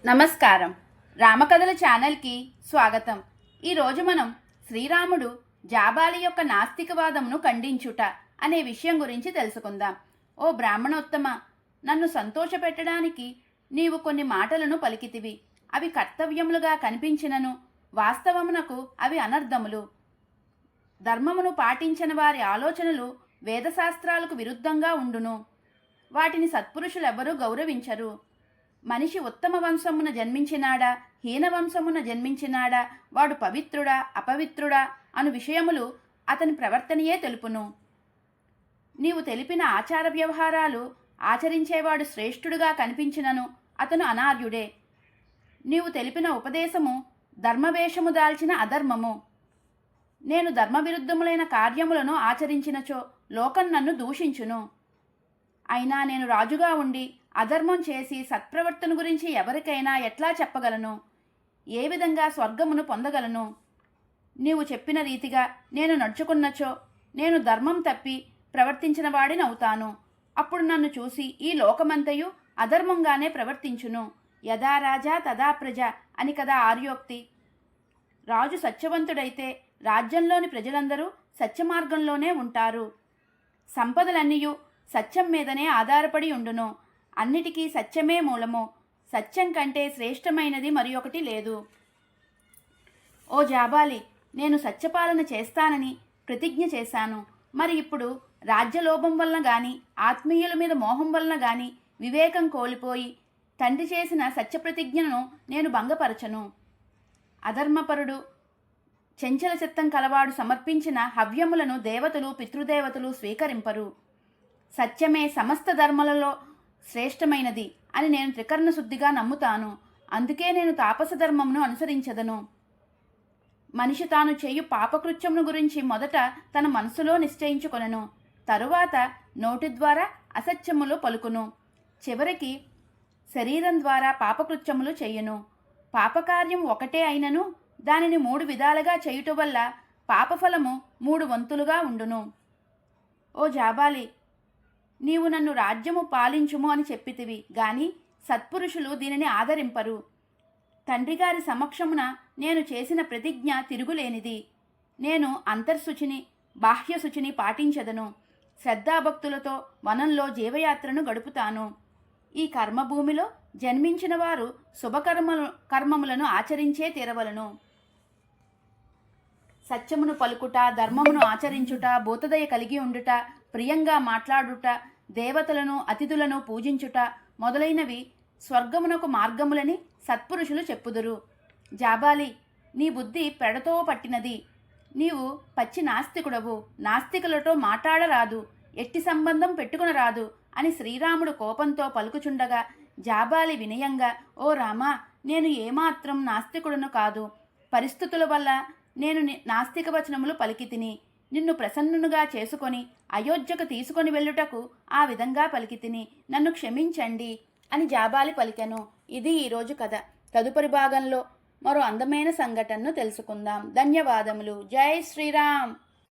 నమస్కారం. రామకథల ఛానల్కి స్వాగతం. ఈరోజు మనం శ్రీరాముడు జాబాలి యొక్క నాస్తికవాదమును ఖండించుట అనే విషయం గురించి తెలుసుకుందాం. ఓ బ్రాహ్మణోత్తమ, నన్ను సంతోషపెట్టడానికి నీవు కొన్ని మాటలను పలికితివి. అవి కర్తవ్యములుగా కనిపించినను వాస్తవమునకు అవి అనర్థములు. ధర్మమును పాటించని వారి ఆలోచనలు వేదశాస్త్రాలకు విరుద్ధంగా ఉండును. వాటిని సత్పురుషులెవ్వరూ గౌరవించరు. మనిషి ఉత్తమ వంశమున జన్మించినాడా, హీన వంశమున జన్మించినాడా, వాడు పవిత్రుడా అపవిత్రుడా అను విషయములు అతని ప్రవర్తనయే తెలుపును. నీవు తెలిపిన ఆచార వ్యవహారాలు ఆచరించేవాడు శ్రేష్ఠుడుగా కనిపించినను అతను అనార్యుడే. నీవు తెలిపిన ఉపదేశము ధర్మవేషము దాల్చిన అధర్మము. నేను ధర్మవిరుద్ధములైన కార్యములను ఆచరించినచో లోకం నన్ను దూషించును. అయినా నేను రాజుగా ఉండి అధర్మం చేసి సత్ప్రవర్తన గురించి ఎవరికైనా ఎట్లా చెప్పగలను? ఏ విధంగా స్వర్గమును పొందగలను? నీవు చెప్పిన రీతిగా నేను నడుచుకున్నచో నేను ధర్మం తప్పి ప్రవర్తించిన వాడినవుతాను. అప్పుడు నన్ను చూసి ఈ లోకమంతయు అధర్మంగానే ప్రవర్తించును. యథా రాజా తదా ప్రజ అని కదా ఆర్యోక్తి. రాజు సత్యవంతుడైతే రాజ్యంలోని ప్రజలందరూ సత్యమార్గంలోనే ఉంటారు. సంపదలన్నీయు సత్యం మీదనే ఆధారపడి ఉండును. అన్నిటికీ సత్యమే మూలము. సత్యం కంటే శ్రేష్టమైనది మరి ఒకటి లేదు. ఓ జాబాలి, నేను సత్యపాలన చేస్తానని ప్రతిజ్ఞ చేశాను. మరి ఇప్పుడు రాజ్యలోభం వలన గాని ఆత్మీయుల మీద మోహం వలన గాని వివేకం కోల్పోయి తండ్రి చేసిన సత్యప్రతిజ్ఞను నేను భంగపరచను. అధర్మపరుడు చంచల చిత్తం కలవాడు సమర్పించిన హవ్యములను దేవతలు పితృదేవతలు స్వీకరింపరు. సత్యమే సమస్త ధర్మలలో శ్రేష్టమైనది అని నేను త్రికరణ శుద్ధిగా నమ్ముతాను. అందుకే నేను తాపస ధర్మమును అనుసరించదను. మనిషి తాను చేయు పాపకృత్యమును గురించి మొదట తన మనసులో నిశ్చయించుకొనెను. తరువాత నోటి ద్వారా అసత్యములు పలుకును. చివరికి శరీరం ద్వారా పాపకృత్యములు చెయ్యును. పాపకార్యం ఒకటే అయినను దానిని 3 విధాలుగా చేయుట వల్ల పాపఫలము 3 వంతులుగా ఉండును. ఓ జాబాలి, నీవు నన్ను రాజ్యము పాలించుము అని చెప్పితివి గాని సత్పురుషులు దీనిని ఆదరింపరు. తండ్రిగారి సమక్షమున నేను చేసిన ప్రతిజ్ఞ తిరుగులేనిది. నేను అంతర్శుచిని బాహ్యశుచిని పాటించదను. శ్రద్ధాభక్తులతో వనంలో జీవయాత్రను గడుపుతాను. ఈ కర్మభూమిలో జన్మించిన వారు కర్మములను ఆచరించే తీరవలను. సత్యమును పలుకుట, ధర్మమును ఆచరించుట, భూతదయ కలిగి ఉండుట, ప్రియంగా మాట్లాడుట, దేవతలను అతిథులను పూజించుట మొదలైనవి స్వర్గమునకు మార్గములని సత్పురుషులు చెప్పుదురు. జాబాలి, నీ బుద్ధి పెడతో పట్టినది. నీవు పచ్చి నాస్తికుడవు. నాస్తికులతో మాట్లాడరాదు, ఎట్టి సంబంధం పెట్టుకునరాదు అని శ్రీరాముడు కోపంతో పలుకుచుండగా జాబాలి వినయంగా, ఓ రామా, నేను ఏమాత్రం నాస్తికుడను కాదు. పరిస్థితుల వల్ల నేను నాస్తిక వచనములు పలికి తిని నిన్ను ప్రసన్నునుగా చేసుకొని అయోధ్యకు తీసుకొని వెళ్ళుటకు ఆ విధంగా పలికి తిని నన్ను క్షమించండి అని జాబాలి పలికెను. ఇది ఈరోజు కథ. తదుపరి భాగంలో మరో అందమైన సంఘటనను తెలుసుకుందాం. ధన్యవాదములు. జై శ్రీరామ్.